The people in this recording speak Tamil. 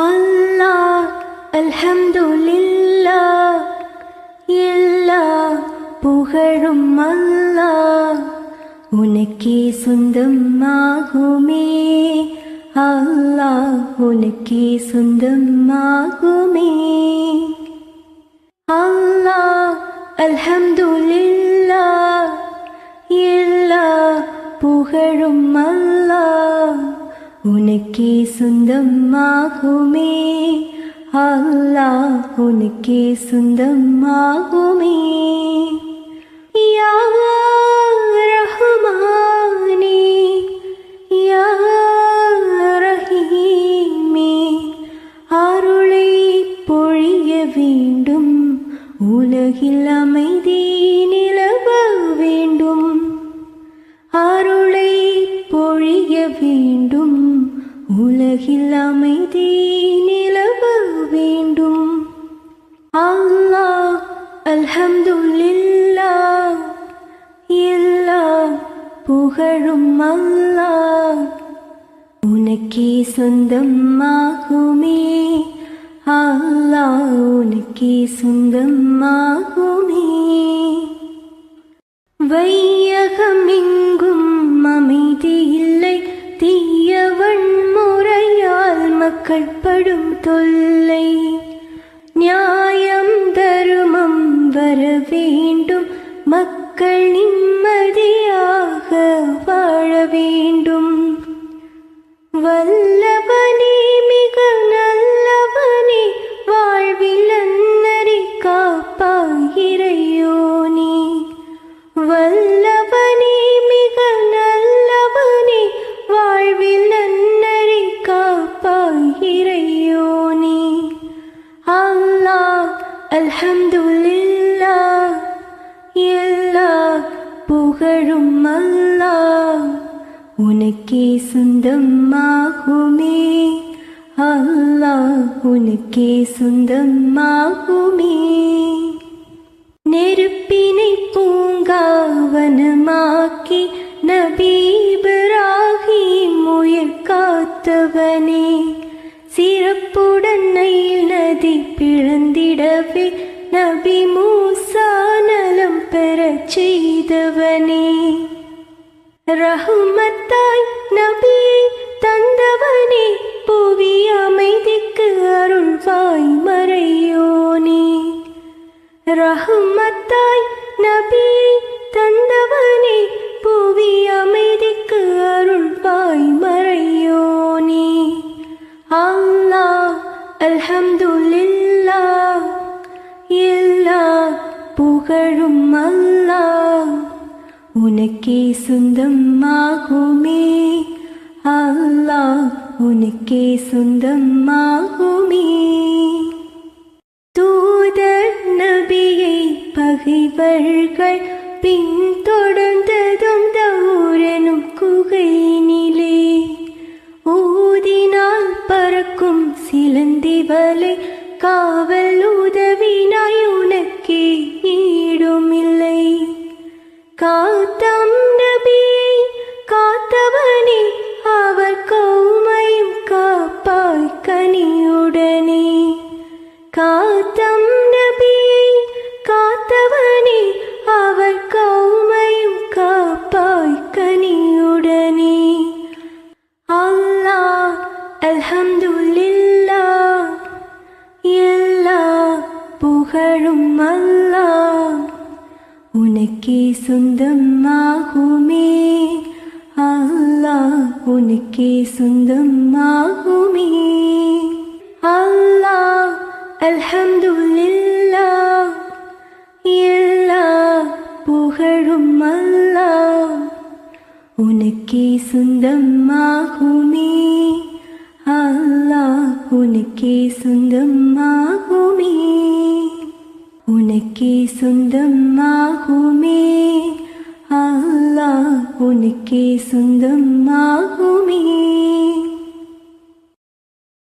அல்லாஹ் அல்ஹம்துலில்லாஹ் எல்லா புகழும் அல்லாஹ் உனக்கே சொந்தமாகுமே. அல்லாஹ் உனக்கே சொந்தமாகுமே. அல்லாஹ் அல்ஹம்துலில்லாஹ் எல்லா புகழும் அல்லாஹ் உனக்கே சொந்தமாகுமே. அல்லாஹ் உனக்கே சொந்தமாகுமே. யா ரஹ்மானே யா ரஹீமே அருளை பொழிய வேண்டும், உலகில் அமைதி நிலவ வேண்டும். அருளை பொழிய வேண்டும், உலகில் அமைதி நிலவ வேண்டும். அல்லாஹ் அல்ஹம்துலில்லாஹ் எல்லா புகழும் அல்லாஹ் உனக்கே சொந்தமாகுமே. அல்லாஹ் உனக்கே சொந்தமாகுமே. வையகமெங்கும் அமைதி இல்லை, தீயவன் முறையால் மக்கள் படும் தொல்லை. நியாயம் தருமம் வர வேண்டும், மக்கள் நிம்மதியாக வாழ வேண்டும். வல்லவனே மிக நல்லவனே, வாழ்வில் அன்னரை காப்பாயிரையோனே. வல்லவனே மிக நல்லவனே, வாழ்வில் அன்னரை காப்பாயிரையோனே. அல்லாஹ் அல்ஹம்துலில்லாஹ் எல்லா புகழும் அல்லாஹ் உனக்கே சொந்தமாகுமே. அல்லாஹ் உனக்கே சொந்தமாகுமே. நெருப்பினை பூங்காவனமாக்கி நபி இப்ராஹீம் உயிர் காத்தவனே. சிறப்புடன் நைல் நதி பிளந்திடவே நபி மூசா நலம் பெறச் செய்தவனே. ரஹ்மத்தாய் நபியை தந்தவனே, புவி அமைதிக்கு அருள்வாய் மறையோனே. ரஹ்மத்தாய் நபியை தந்தவனே, புவி அமைதிக்கு அருள்வாய் மறையோனே. அல்லாஹ் அல்ஹம்துலில்லாஹ் எல்லா புகழும் அல்லாஹ் உனக்கே சொந்தமாகுமே. அல்லாஹ் உனக்கே சொந்தமாகுமே. தூதர் நபியை பகைவர்கள் பின்தொடர்ந்ததும் தூரனும் குகையினிலே. ஊதினால் பறக்கும் சிலந்தி வலை, காவல் உதவினாய் உனக்கே ஈடுமில்லை. காத்தம் நபியை காத்தவனே, அவர் கௌமையும் காப்பாய் கனியுடனே. காத்தம் நபியை காத்தவனே, அவர் கௌமையும் காப்பாய் கனியுடனே. அல்லாஹ் அல்ஹம்துலில்லாஹ் எல்லா புகழும் அல்லாஹ் உனக்கே சொந்தமாகுமே. அல்லாஹ் உனக்கே சொந்தமாகுமே. அல்லாஹ் அல்ஹம்துலில்லாஹ் எல்லா புகழும் அல்லாஹ் உனக்கே சொந்தமாகுமே. அல்லாஹ் உனக்கே சொந்தமாகுமே. உனக்கே சொந்தமாகுமே. அல்லாஹ் உனக்கே சொந்தமாகுமே.